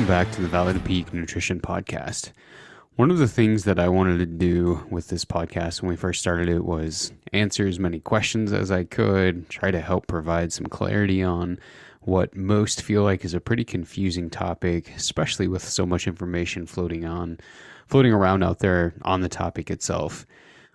Welcome back to the Valley to Peak Nutrition Podcast. One of the things that I wanted to do with this podcast when we first started it was answer as many questions as I could, try to help provide some clarity on what most feel like is a pretty confusing topic, especially with so much information floating around out there on the topic itself.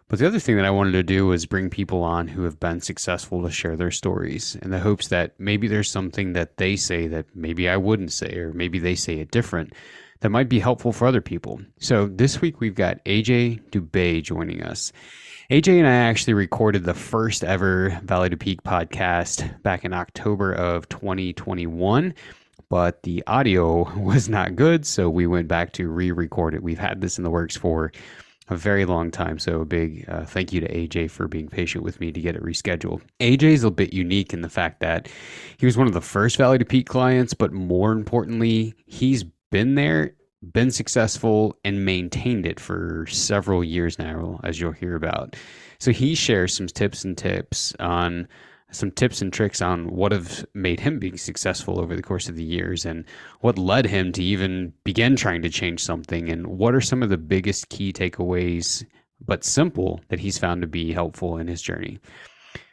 But the other thing that I wanted to do was bring people on who have been successful to share their stories in the hopes that maybe there's something that they say that maybe I wouldn't say, or maybe they say it different that might be helpful for other people. So this week we've got AJ Dube joining us. AJ and I actually recorded the first ever Valley to Peak podcast back in October of 2021. But the audio was not good, so we went back to re-record it. We've had this in the works for a very long time. So a big thank you to AJ for being patient with me to get it rescheduled. AJ is a bit unique in the fact that he was one of the first Valley to Peak clients, but more importantly, he's been there, been successful, and maintained it for several years now, as you'll hear about. So he shares some tips and tricks on what have made him be successful over the course of the years and what led him to even begin trying to change something, and what are some of the biggest key takeaways, but simple, that he's found to be helpful in his journey.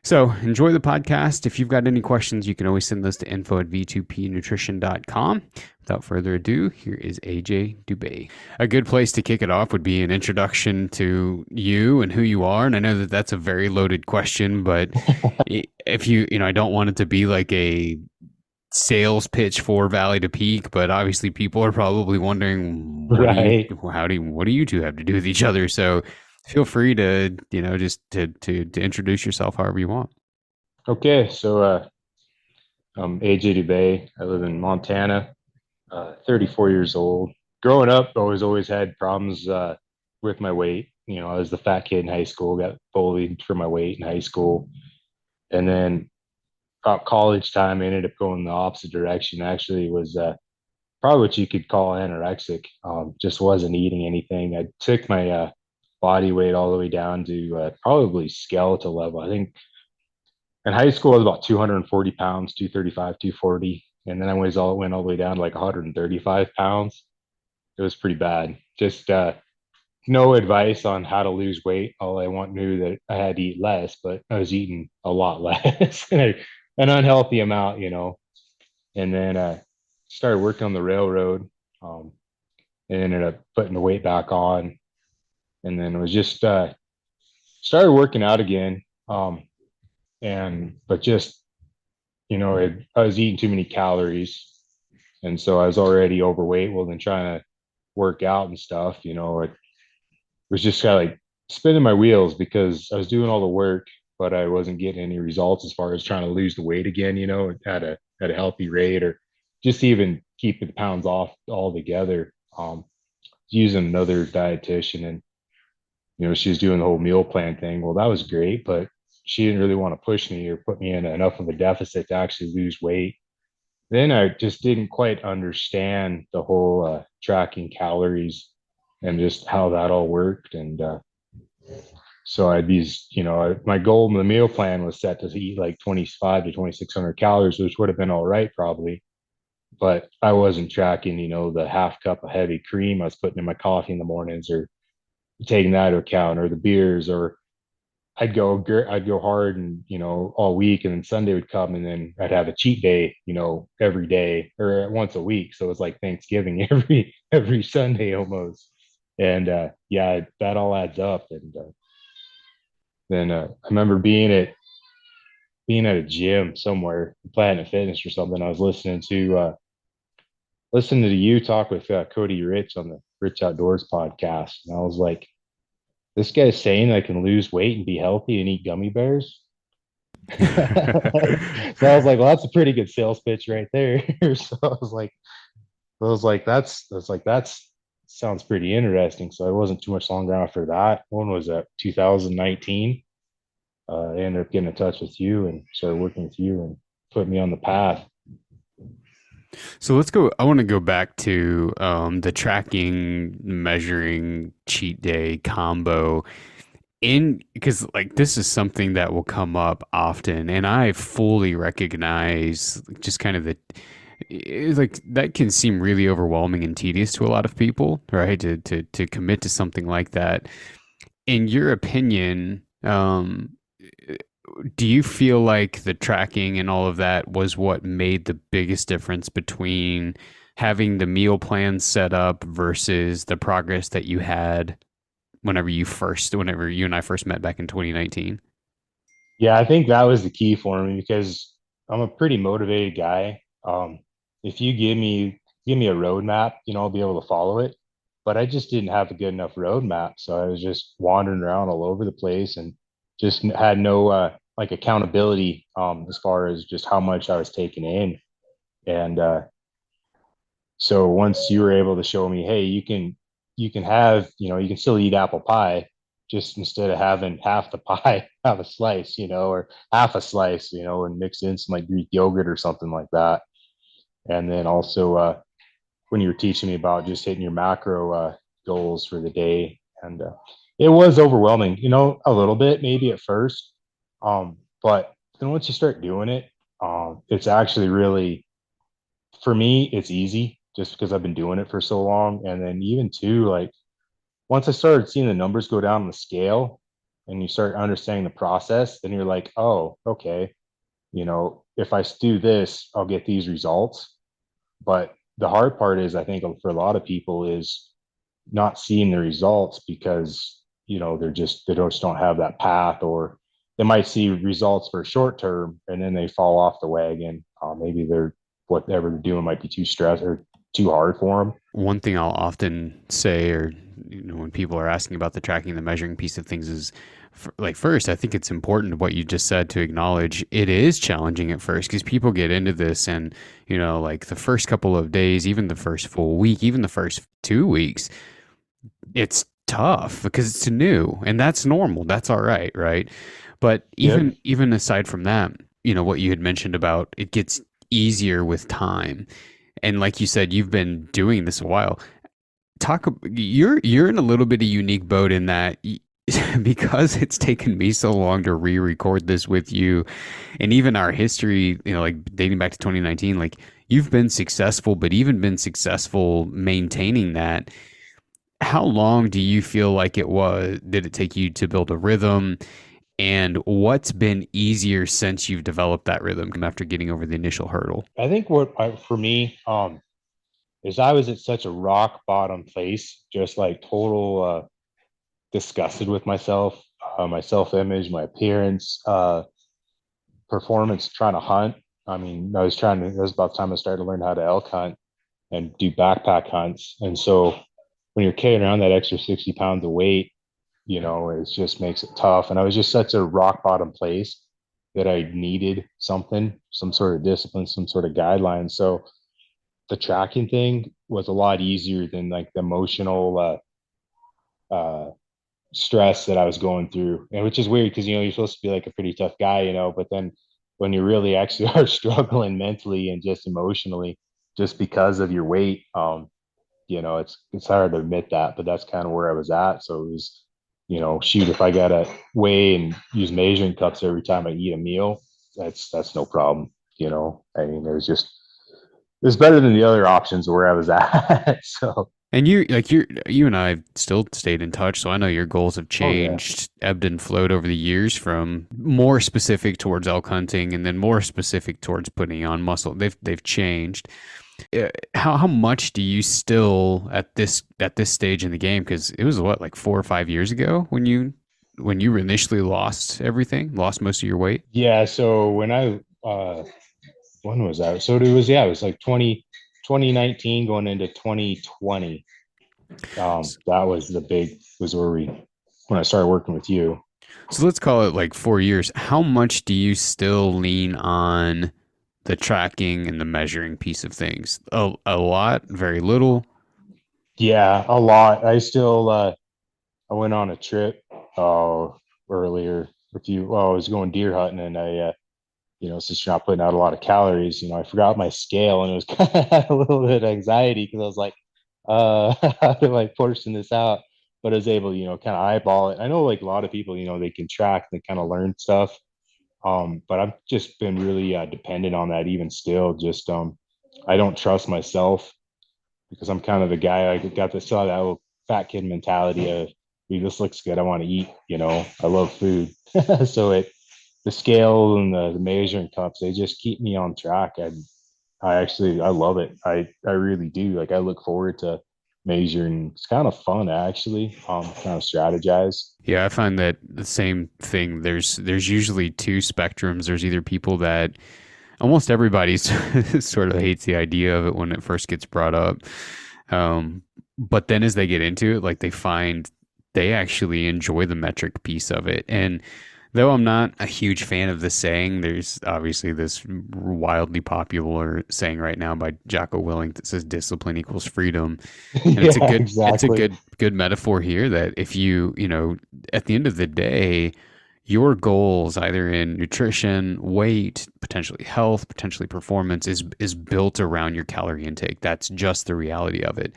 So enjoy the podcast. If you've got any questions, you can always send those to info@v2pnutrition.com. Without further ado, here is AJ Dube. A good place to kick it off would be an introduction to you and who you are. And I know that that's a very loaded question, but if I don't want it to be like a sales pitch for Valley to Peak, but obviously people are probably wondering, what do you two have to do with each other? So feel free to, just to introduce yourself however you want. Okay, so I'm AJ Dube. I live in Montana, 34 years old. Growing up, I always had problems with my weight. I was the fat kid in high school, got bullied for my weight in high school. And then about college time, I ended up going the opposite direction. Actually, was probably what you could call anorexic. Just wasn't eating anything. I took my body weight all the way down to probably skeletal level. I think in high school I was about 240 pounds, 235, 240. And then I went all the way down to like 135 pounds. It was pretty bad. Just no advice on how to lose weight. All I knew that I had to eat less, but I was eating a lot less, an unhealthy amount, And then started working on the railroad, and ended up putting the weight back on. And then it was just started working out again. But just, I was eating too many calories. And so I was already overweight. Well, then trying to work out and stuff, it was just kind of like spinning my wheels because I was doing all the work, but I wasn't getting any results as far as trying to lose the weight again, at a healthy rate, or just even keep the pounds off altogether. Using another dietitian, and she was doing the whole meal plan thing. Well, that was great, but she didn't really want to push me or put me in enough of a deficit to actually lose weight. Then I just didn't quite understand the whole tracking calories and just how that all worked. And so I'd be, my goal in the meal plan was set to eat like 25 to 2,600 calories, which would have been all right probably. But I wasn't tracking, the half cup of heavy cream I was putting in my coffee in the mornings, or taking that into account, or the beers, or I'd go hard and all week, and then Sunday would come, and then I'd have a cheat day every day or once a week. So it was like Thanksgiving every Sunday almost. And that all adds up. And then I remember being at a gym somewhere, Planet Fitness or something. I was listening to you talk with Cody Rich on the Rich Outdoors podcast, and I was like, this guy's saying I can lose weight and be healthy and eat gummy bears. So I was like, well, that's a pretty good sales pitch right there. So I was like, that sounds pretty interesting. So it wasn't too much longer after that. One was 2019. I ended up getting in touch with you and started working with you and put me on the path. So let's go. I want to go back to the tracking, measuring, cheat day combo. Because like this is something that will come up often, and I fully recognize just kind of like that can seem really overwhelming and tedious to a lot of people, right? To commit to something like that. In your opinion, do you feel like the tracking and all of that was what made the biggest difference between having the meal plan set up versus the progress that you had whenever you and I first met back in 2019? Yeah, I think that was the key for me because I'm a pretty motivated guy. If you give me a roadmap, I'll be able to follow it. But I just didn't have a good enough roadmap, so I was just wandering around all over the place and just had no like accountability as far as just how much I was taking in. And so once you were able to show me, hey, you can have, you can still eat apple pie, just instead of having half the pie, have a slice, or half a slice, and mix in some like Greek yogurt or something like that. And then also when you were teaching me about just hitting your macro goals for the day, and it was overwhelming, a little bit maybe at first, but then once you start doing it, it's actually really for me, it's easy just because I've been doing it for so long. And then even too, like once I started seeing the numbers go down on the scale and you start understanding the process, then you're like, oh, okay, if I do this, I'll get these results. But the hard part is, I think for a lot of people is not seeing the results because, they just don't have that path, or they might see results for short term and then they fall off the wagon. Maybe whatever they're doing might be too stressed or too hard for them. One thing I'll often say, or when people are asking about the tracking, the measuring piece of things, is like first, I think it's important what you just said to acknowledge it is challenging at first because people get into this and like the first couple of days, even the first full week, even the first 2 weeks, it's tough because it's new and that's normal. That's all right, right? But Yep. even aside from that, what you had mentioned about it gets easier with time. And like you said, you've been doing this a while. You're in a little bit of unique boat in that because it's taken me so long to re-record this with you and even our history, like dating back to 2019, like you've been successful, but even been successful maintaining that. How long do you feel like did it take you to build a rhythm? And what's been easier since you've developed that rhythm after getting over the initial hurdle? I think for me, is I was at such a rock bottom place, just like total disgusted with myself, my self image, my appearance, performance, trying to hunt. I mean, it was about the time I started to learn how to elk hunt and do backpack hunts. And so when you're carrying around that extra 60 pounds of weight, it just makes it tough. And I was just such a rock bottom place that I needed something, some sort of discipline, some sort of guideline. So the tracking thing was a lot easier than like the emotional stress that I was going through, and which is weird because you're supposed to be like a pretty tough guy, but then when you really actually are struggling mentally and just emotionally, just because of your weight, it's hard to admit that, but that's kind of where I was at. So it was, shoot, if I gotta weigh and use measuring cups every time I eat a meal, that's no problem. I mean, it was better than the other options where I was at. So And you and I have still stayed in touch, so I know your goals have oh yeah. changed, ebbed and flowed over the years from more specific towards elk hunting and then more specific towards putting on muscle. They've changed. How much do you still at this stage in the game? Because it was what, like 4 or 5 years ago when you initially lost everything, lost most of your weight. Yeah, so when was that? So it was, yeah, it was like 2019 going into 2020. That was was where when I started working with you. So let's call it like 4 years. How much do you still lean on the tracking and the measuring piece of things? A lot, very little. Yeah, a lot. I went on a trip uh earlier with you. Well, I was going deer hunting, and since you're not putting out a lot of calories, I forgot my scale, and it was kind of had a little bit of anxiety because I was like, how do I portion this out? But I was able, kind of eyeball it. I know like a lot of people, they can track, they kind of learn stuff. But I've just been really dependent on that even still, just I don't trust myself because I'm kind of the guy. I got to saw that little fat kid mentality of, "Dude, this looks good. I want to eat." I love food, so the scale and the measuring cups, they just keep me on track. I love it. I really do. Like I look forward to measuring. It's kind of fun actually. Kind of strategize. Yeah, I find that the same thing. There's usually two spectrums. There's either people that almost everybody sort of hates the idea of it when it first gets brought up. Um, but then as they get into it, like they find they actually enjoy the metric piece of it. And though I'm not a huge fan of the saying, there's obviously this wildly popular saying right now by Jocko Willink that says discipline equals freedom. And Yeah, it's a exactly. good metaphor here that if at the end of the day, your goals either in nutrition, weight, potentially health, potentially performance is built around your calorie intake. That's just the reality of it.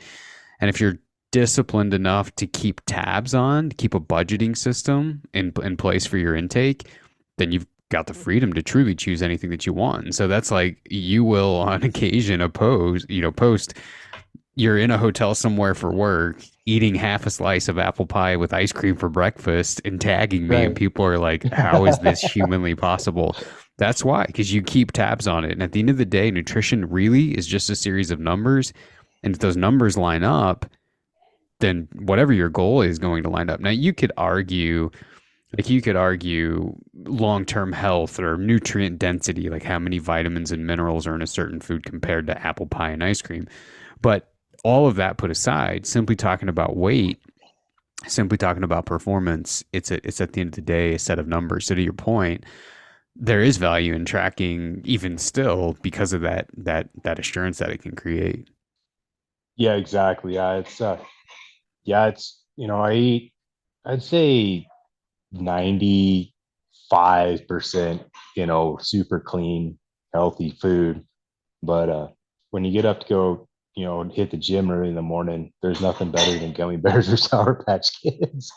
And if you're disciplined enough to keep tabs on, to keep a budgeting system in place for your intake, then you've got the freedom to truly choose anything that you want. And so that's like you will on occasion post you're in a hotel somewhere for work, eating half a slice of apple pie with ice cream for breakfast and tagging me, and Right. people are like, how is this humanly possible? That's why, because you keep tabs on it. And at the end of the day, nutrition really is just a series of numbers. And if those numbers line up, then whatever your goal is going to line up. Now, you could argue long term health or nutrient density, like how many vitamins and minerals are in a certain food compared to apple pie and ice cream. But all of that put aside, simply talking about weight, simply talking about performance, it's at the end of the day a set of numbers. So to your point, there is value in tracking even still because of that assurance that it can create. Yeah, exactly. I eat, I'd say 95%, super clean, healthy food. But when you get up to go, hit the gym early in the morning, there's nothing better than gummy bears or Sour Patch Kids.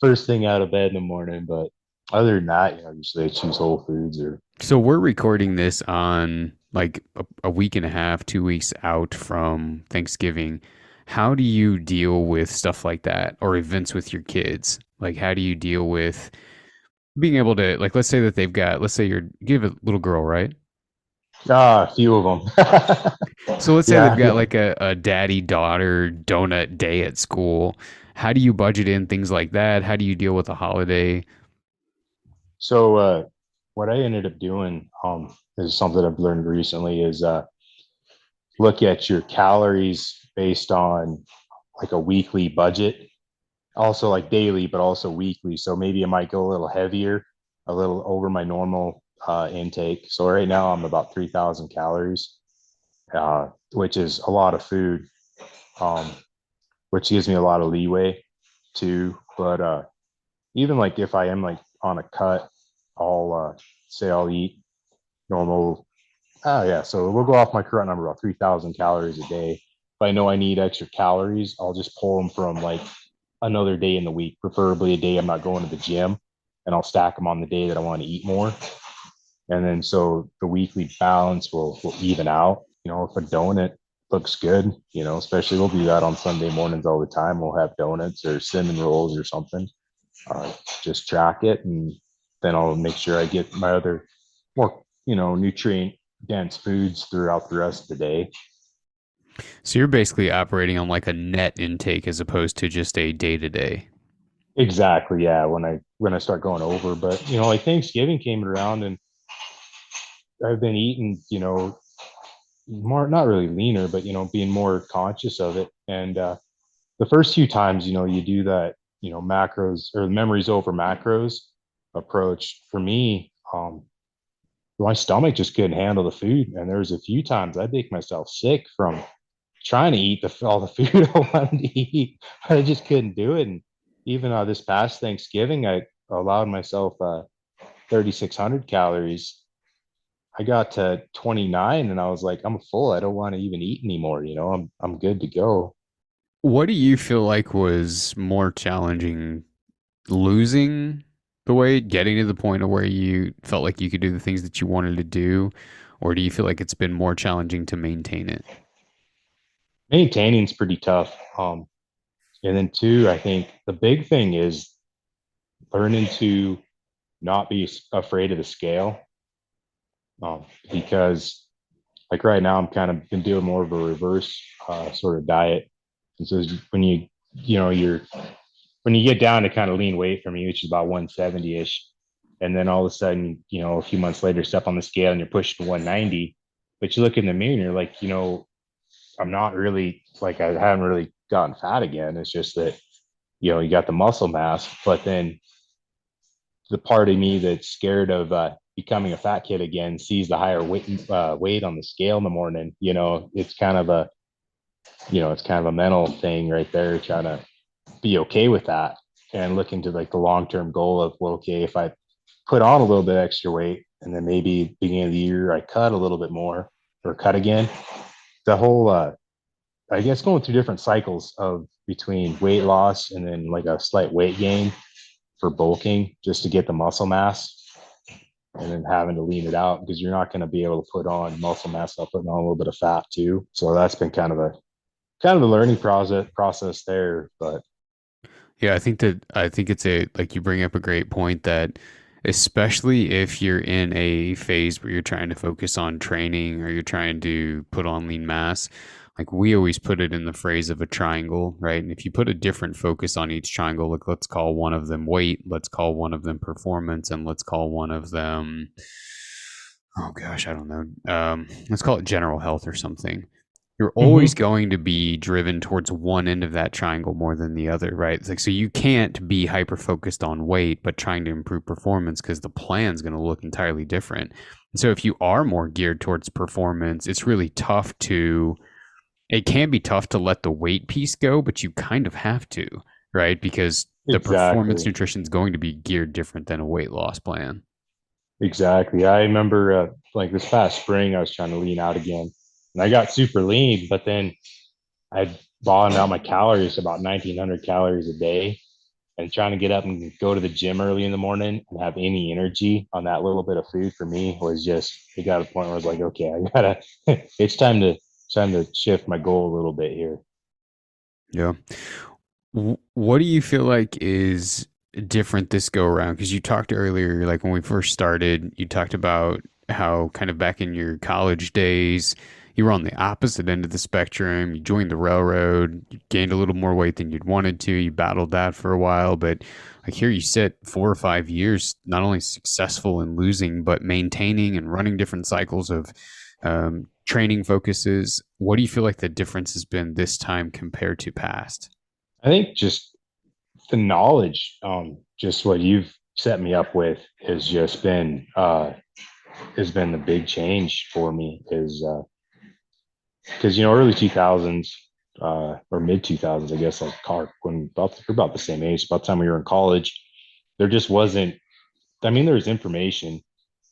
First thing out of bed in the morning. But other than that, usually I choose Whole Foods or So we're recording this on like a week and a half, 2 weeks out from Thanksgiving. How do you deal with stuff like that or events with your kids? Like, how do you deal with being able to, like, let's say that let's say you have a little girl, right? a few of them. So let's say they've Yeah, got yeah. like a daddy daughter donut day at school. How do you budget in things like that? How do you deal with a holiday? So what I ended up doing is something I've learned recently is look at your calories based on like a weekly budget, also like daily, but also weekly. So maybe it might go a little heavier, a little over my normal intake. So right now I'm about 3,000 calories, which is a lot of food, um, which gives me a lot of leeway too. But even like if I am like on a cut, I'll say I'll eat normal. Oh yeah, so we'll go off my current number about 3,000 calories a day. If I know I need extra calories, I'll just pull them from like another day in the week, preferably a day I'm not going to the gym, and I'll stack them on the day that I want to eat more. And then so the weekly balance will even out. If a donut looks good, especially we'll do that on Sunday mornings all the time. We'll have donuts or cinnamon rolls or something. Just track it, and then I'll make sure I get my other more, nutrient dense foods throughout the rest of the day. So you're basically operating on like a net intake as opposed to just a day to day. Exactly. Yeah. When I start going over, but like Thanksgiving came around and I've been eating, more, not really leaner, but being more conscious of it. And the first few times, you do that, macros or memories over macros approach for me. My stomach just couldn't handle the food, and there was a few times I'd make myself sick from trying to eat all the food I wanted to eat. I just couldn't do it. And even this past Thanksgiving, I allowed myself 3,600 calories. I got to 29 and I was like, I'm full. I don't want to even eat anymore. I'm good to go. What do you feel like was more challenging, losing the weight, getting to the point of where you felt like you could do the things that you wanted to do, Or do you feel like it's been more challenging to maintain it? Maintaining is pretty tough. And then two, I think the big thing is learning to not be afraid of the scale. Because like right now, I'm kind of been doing more of a reverse sort of diet. And so when you're when you get down to kind of lean weight for me, which is about 170 ish, and then all of a sudden, a few months later, step on the scale and you're pushing 190, but you look in the mirror and you're like, I'm not really like I haven't really gotten fat again. It's just that you got the muscle mass, but then the part of me that's scared of becoming a fat kid again sees the higher weight on the scale in the morning. It's kind of a mental thing right there, trying to be okay with that and look into like the long term goal of, well, okay, if I put on a little bit extra weight and then maybe beginning of the year I cut a little bit more or cut again, the whole I guess going through different cycles of between weight loss and then like a slight weight gain for bulking just to get the muscle mass and then having to lean it out because you're not going to be able to put on muscle mass without putting on a little bit of fat too. So that's been kind of the learning process there. But Yeah, I think it's a like you bring up a great point that especially if you're in a phase where you're trying to focus on training or you're trying to put on lean mass, like we always put it in the phrase of a triangle, right? And if you put a different focus on each triangle, like let's call one of them weight, let's call one of them performance, and let's call one of them, oh gosh, I don't know. Let's call it general health or something. You're always mm-hmm. going to be driven towards one end of that triangle more than the other, right? It's like, so you can't be hyper focused on weight, but trying to improve performance because the plan's going to look entirely different. And so if you are more geared towards performance, it's really tough to, it can be tough to let the weight piece go, but you kind of have to, right? Because the performance Exactly. nutrition is going to be geared different than a weight loss plan. Exactly. I remember like this past spring, I was trying to lean out again and I got super lean, but then I bottomed out my calories about 1900 calories a day and trying to get up and go to the gym early in the morning and have any energy on that little bit of food for me was just, it got to the point where I was like, okay, I gotta, it's time to shift my goal a little bit here. Yeah. What do you feel like is different this go around? Because you talked earlier, like when we first started, you talked about how kind of back in your college days, you were on the opposite end of the spectrum. You joined the railroad, you gained a little more weight than you'd wanted to. You battled that for a while, but like here you sit 4 or 5 years, not only successful in losing, but maintaining and running different cycles of training focuses. What do you feel like the difference has been this time compared to past? I think just the knowledge, just what you've set me up with has been the big change for me is because early 2000s or mid 2000s, I guess, like when we're about the same age, about the time we were in college, there just wasn't. I mean, there was information,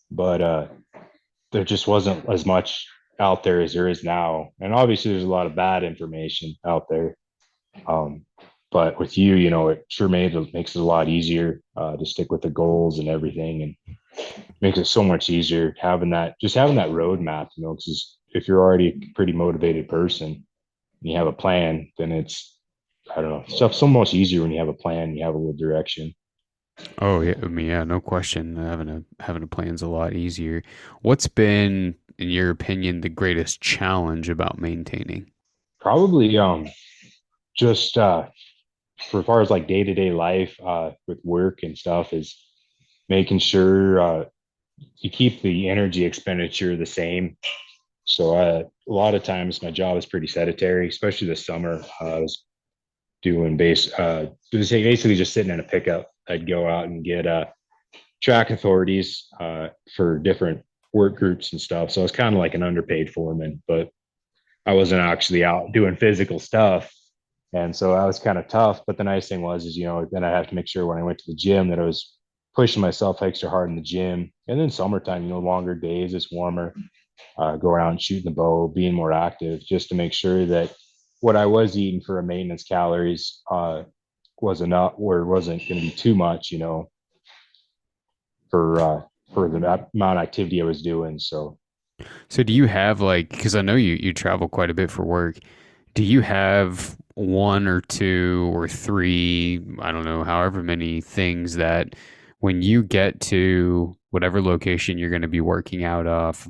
but there just wasn't as much out there as there is now. And obviously, there's a lot of bad information out there. Um, but with you, it sure makes it a lot easier to stick with the goals and everything, and makes it so much easier having that roadmap. Because if you're already a pretty motivated person and you have a plan, then it's I don't know stuff so much easier when you have a plan, you have a little direction. Oh yeah, I mean, yeah, no question. Having a plan's a lot easier. What's been, in your opinion, the greatest challenge about maintaining? Probably just for as far as like day to day life with work and stuff is making sure you keep the energy expenditure the same. So a lot of times my job is pretty sedentary, especially this summer. I was doing basically just sitting in a pickup. I'd go out and get track authorities for different work groups and stuff. So I was kind of like an underpaid foreman, but I wasn't actually out doing physical stuff. And so that was kind of tough. But the nice thing was, is, then I have to make sure when I went to the gym that I was pushing myself extra hard in the gym. And then summertime, longer days, it's warmer, go around shooting the bow, being more active, just to make sure that what I was eating for a maintenance calories was enough, or wasn't going to be too much, for the amount of activity I was doing. So So do you have like, because I know you travel quite a bit for work, do you have one or two or three, I don't know, however many things that when you get to whatever location you're going to be working out of,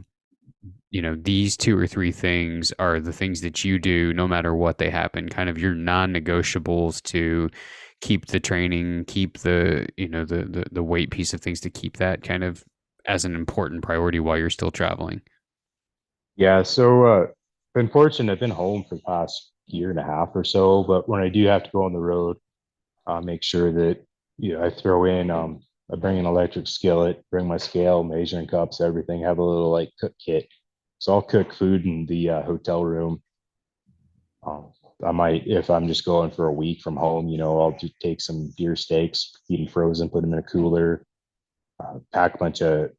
these two or three things are the things that you do no matter what they happen, kind of your non-negotiables to keep the training, keep the weight piece of things, to keep that kind of as an important priority while you're still traveling? Yeah, so been fortunate. I've been home for the past year and a half or so, but when I do have to go on the road, I'll make sure that I throw in I bring an electric skillet, bring my scale, measuring cups, everything, have a little like cook kit. So I'll cook food in the hotel room. Um, I might, if I'm just going for a week from home, I'll just take some deer steaks, keep them frozen, put them in a cooler, pack a bunch of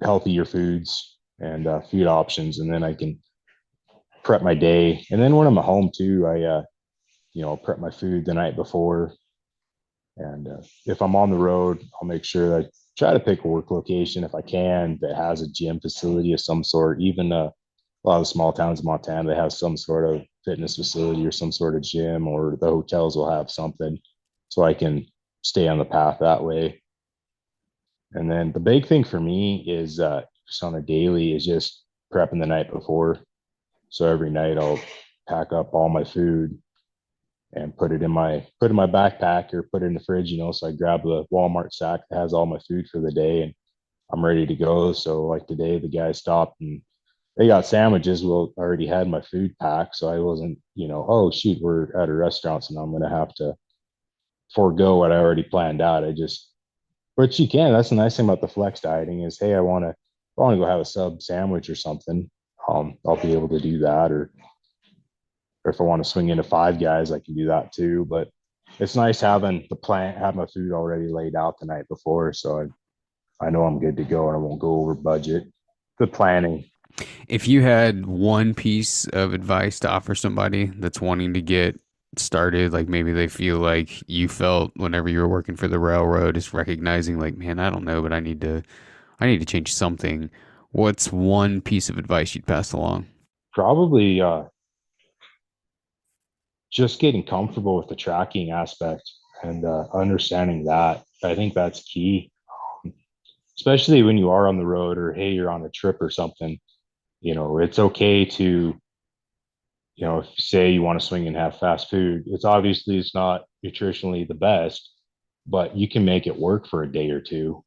healthier foods and food options, and then I can prep my day. And then when I'm at home too, prep my food the night before. And if I'm on the road, I'll make sure that I try to pick a work location if I can that has a gym facility of some sort. Even a lot of the small towns in Montana, they have some sort of fitness facility or some sort of gym, or the hotels will have something, so I can stay on the path that way. And then the big thing for me is just on a daily is just prepping the night before. So every night I'll pack up all my food and put in my backpack or put it in the fridge, so I grab the Walmart sack that has all my food for the day and I'm ready to go. So like today the guy stopped and they got sandwiches. Well, I already had my food packed, so I wasn't, oh shoot, we're at a restaurant, so now I'm gonna have to forego what I already planned out. I just But you can. That's the nice thing about the flex dieting is, hey, I want to go have a sub sandwich or something. I'll be able to do that, or if I want to swing into Five Guys, I can do that too. But it's nice having have my food already laid out the night before, so I know I'm good to go and I won't go over budget. The planning. If you had one piece of advice to offer somebody that's wanting to get started, like maybe they feel like you felt whenever you were working for the railroad, is recognizing like, man, I don't know, but I need to change something. What's one piece of advice you'd pass along? Probably just getting comfortable with the tracking aspect and understanding that. I think that's key, especially when you are on the road or hey, you're on a trip or something. It's okay to, if say you want to swing and have fast food, it's not nutritionally the best, but you can make it work for a day or two.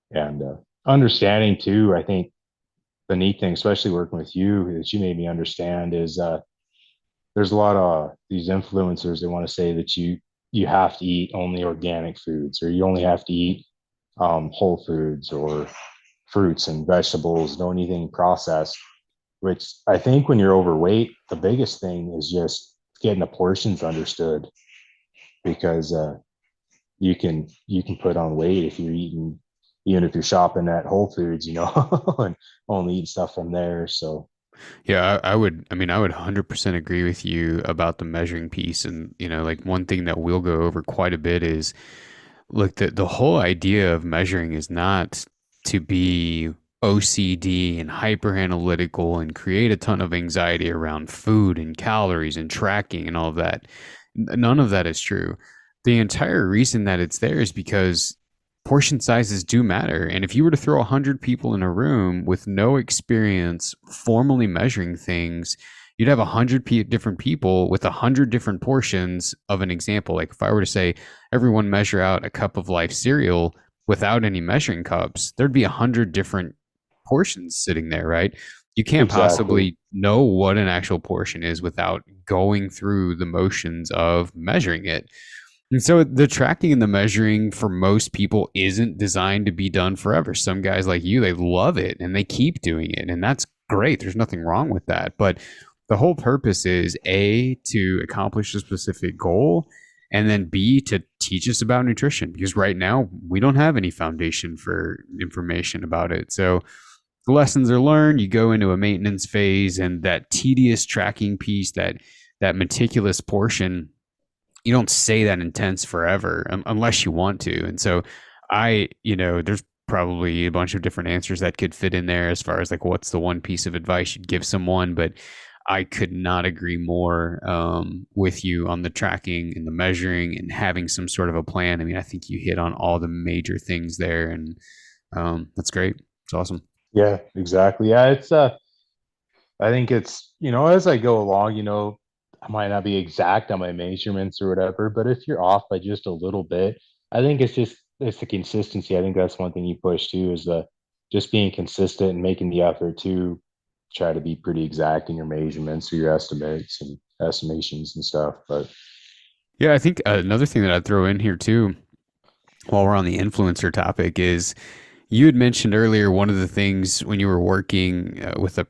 And understanding too, I think the neat thing, especially working with you, that you made me understand is there's a lot of these influencers. They want to say that you have to eat only organic foods, or you only have to eat whole foods or fruits and vegetables, no anything processed. Which I think when you're overweight, the biggest thing is just getting the portions understood, because you can put on weight if you're eating, even if you're shopping at Whole Foods, and only eat stuff from there. So Yeah, I would 100% agree with you about the measuring piece. And, like one thing that we'll go over quite a bit is, look, the whole idea of measuring is not to be OCD and hyper analytical and create a ton of anxiety around food and calories and tracking and all of that. None of that is true. The entire reason that it's there is because portion sizes do matter. And if you were to throw 100 people in a room with no experience formally measuring things, you'd have 100 different people with 100 different portions of an example. Like if I were to say, everyone measure out a cup of life cereal without any measuring cups, there'd be 100 different portions sitting there, right? You can't exactly, possibly know what an actual portion is without going through the motions of measuring it. And so the tracking and the measuring for most people isn't designed to be done forever. Some guys like you, they love it and they keep doing it. And that's great. There's nothing wrong with that. But the whole purpose is A, to accomplish a specific goal, and then B, to teach us about nutrition. Because right now, we don't have any foundation for information about it. So the lessons are learned. You go into a maintenance phase, and that tedious tracking piece, that meticulous portion, you don't stay that intense forever unless you want to. And so there's probably a bunch of different answers that could fit in there as far as like what's the one piece of advice you'd give someone. But I could not agree more with you on the tracking and the measuring and having some sort of a plan. I mean, I think you hit on all the major things there, and that's great. It's awesome. Yeah, exactly. Yeah, it's I think it's, as I go along, I might not be exact on my measurements or whatever, but if you're off by just a little bit, I think it's the consistency. I think that's one thing you push too, is the just being consistent and making the effort to try to be pretty exact in your measurements or your estimates and estimations and stuff. But Yeah, I think another thing that I'd throw in here too, while we're on the influencer topic, is you had mentioned earlier one of the things when you were working with a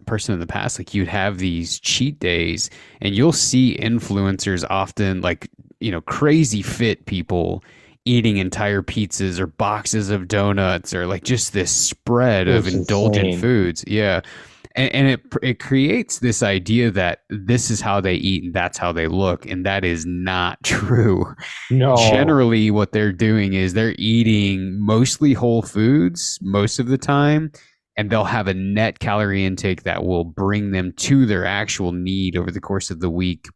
person in the past, like you'd have these cheat days, and you'll see influencers often, like, crazy fit people eating entire pizzas or boxes of donuts or like just this spread of it's indulgent insane. foods. Yeah. And it creates this idea that this is how they eat and that's how they look, and that is not true. No, Generally what they're doing is they're eating mostly whole foods most of the time, and they'll have a net calorie intake that will bring them to their actual need over the course of the week.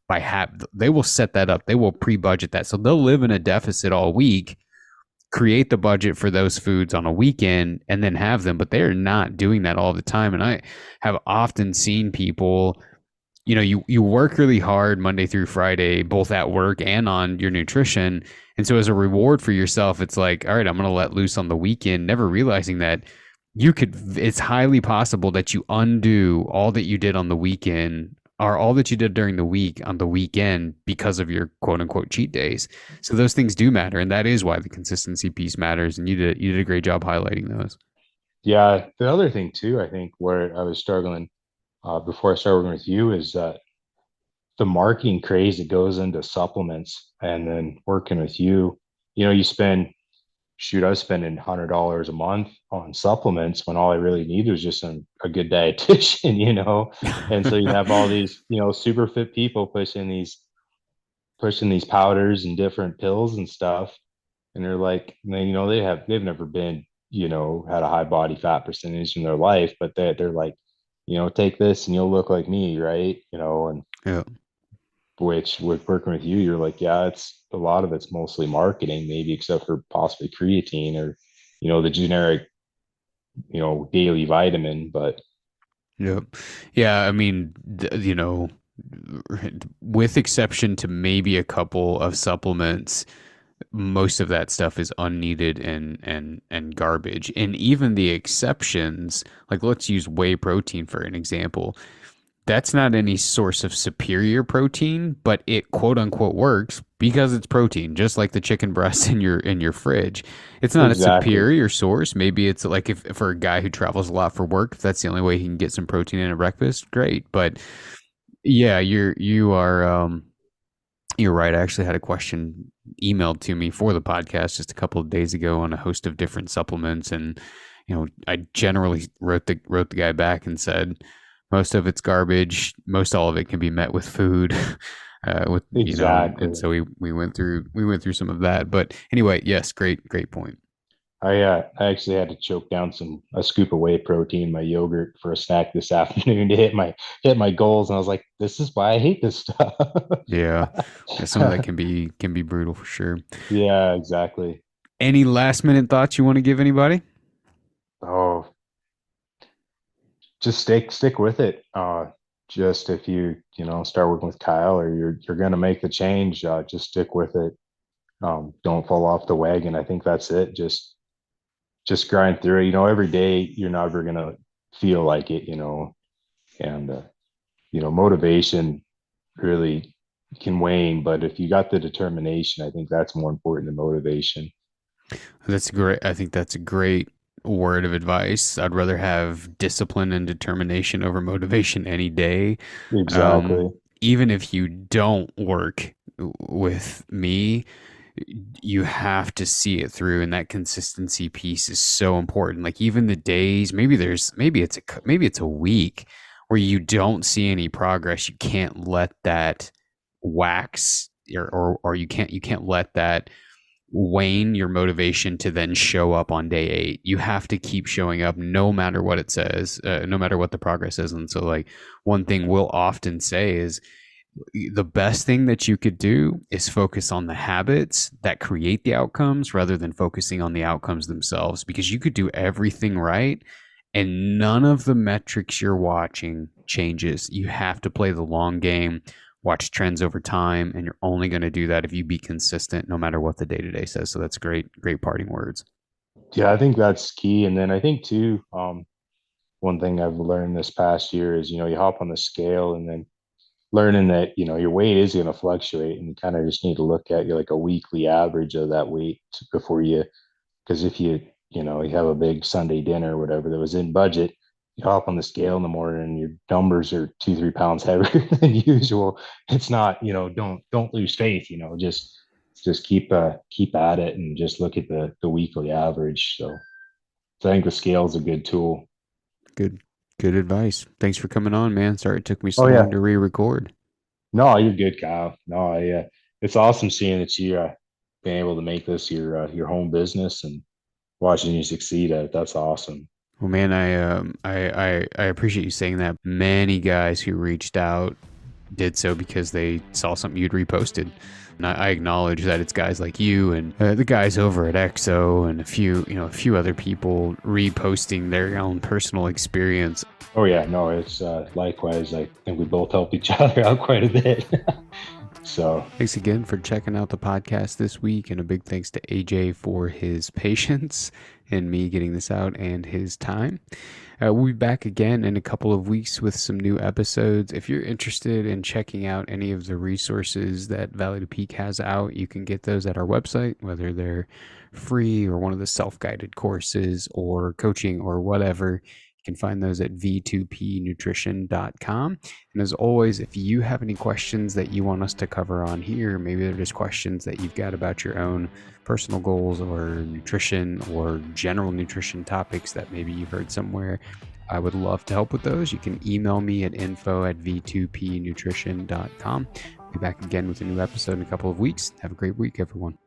They will set that up, they will pre-budget that, so they'll live in a deficit all week, create the budget for those foods on a weekend, and then have them. But they're not doing that all the time, and I have often seen people, you work really hard Monday through Friday, both at work and on your nutrition. And so as a reward for yourself, it's like, all right, I'm going to let loose on the weekend, never realizing that it's highly possible that you undo all that you did on the weekend, or all that you did during the week on the weekend, because of your quote unquote cheat days. So those things do matter. And that is why the consistency piece matters. And you did a great job highlighting those. yeah. The other thing too, I think where I was struggling before I started working with you is the marketing craze that goes into supplements, and then working with you. You spend, shoot, I was spending $100 a month on supplements when all I really needed was just a good dietitian, And so you have all these, super fit people pushing these powders and different pills and stuff. And they're like, they've never been, had a high body fat percentage in their life, but they're like, take this and you'll look like me, right? And Yeah. which with working with you, you're like, yeah, it's a lot of it's mostly marketing, maybe except for possibly creatine or, the generic, daily vitamin. But Yep. Yeah. I mean, with exception to maybe a couple of supplements, most of that stuff is unneeded and garbage. And even the exceptions, like let's use whey protein for an example. That's not any source of superior protein, but it quote unquote works because it's protein, just like the chicken breast in your fridge. It's not a exactly. superior source. Maybe it's like, if for a guy who travels a lot for work, if that's the only way he can get some protein in a breakfast, great. But yeah, you're right. I actually had a question emailed to me for the podcast just a couple of days ago on a host of different supplements, and I generally wrote the guy back and said most of it's garbage. Most all of it can be met with food, with and Exactly. so we went through some of that. But anyway, yes, great point. I actually had to choke down a scoop of whey protein in my yogurt for a snack this afternoon to hit my goals, and I was like, this is why I hate this stuff. Yeah, yeah, some of that can be brutal for sure. Yeah, exactly. Any last minute thoughts you want to give anybody? Oh, just stick with it. Just if you start working with Kyle, or you're gonna make the change, just stick with it. Don't fall off the wagon. I think that's it. Just grind through it. Every day you're never gonna feel like it. And motivation really can wane, but if you got the determination, I think that's more important than motivation. That's great. I think that's a great word of advice. I'd rather have discipline and determination over motivation any day. Um, Exactly. Even if you don't work with me, you have to see it through, and that consistency piece is so important. Like even the days, maybe it's a week where you don't see any progress, you can't let that wax, or you can't let that wane your motivation to then show up on day 8. You have to keep showing up no matter what it says, no matter what the progress is. And so, like, one thing we'll often say is the best thing that you could do is focus on the habits that create the outcomes rather than focusing on the outcomes themselves, because you could do everything right and none of the metrics you're watching changes. You have to play the long game, watch trends over time, and you're only going to do that if you be consistent no matter what the day-to-day says. So that's great parting words. Yeah, I think that's key. And then I think too, one thing I've learned this past year is, you hop on the scale and then learning that, your weight is going to fluctuate, and you kind of just need to look at your like a weekly average of that weight before you, because if you have a big Sunday dinner or whatever that was in budget, you hop on the scale in the morning and your numbers are 2-3 pounds heavier than usual. It's not, don't lose faith, just keep at it and just look at the weekly average. So I think the scale is a good tool. Good, good advice. Thanks for coming on, man. Sorry it took me Oh so long yeah. to re-record. No, you're good, Kyle. No, it's awesome seeing that you been able to make this your home business and watching you succeed at it. That's awesome. Well, man, I appreciate you saying that. Many guys who reached out did so because they saw something you'd reposted. And I acknowledge that it's guys like you and the guys over at EXO and a few other people reposting their own personal experience. Oh yeah, no, it's likewise. I think we both help each other out quite a bit. So Thanks again for checking out the podcast this week, and a big thanks to AJ for his patience and me getting this out and his time. We'll be back again in a couple of weeks with some new episodes. If you're interested in checking out any of the resources that Valley to Peak has out, you can get those at our website, whether they're free or one of the self-guided courses or coaching or whatever. You can find those at v2pnutrition.com. And as always, if you have any questions that you want us to cover on here, maybe they're just questions that you've got about your own personal goals or nutrition or general nutrition topics that maybe you've heard somewhere, I would love to help with those. You can email me at info@v2pnutrition.com. Be back again with a new episode in a couple of weeks. Have a great week, everyone.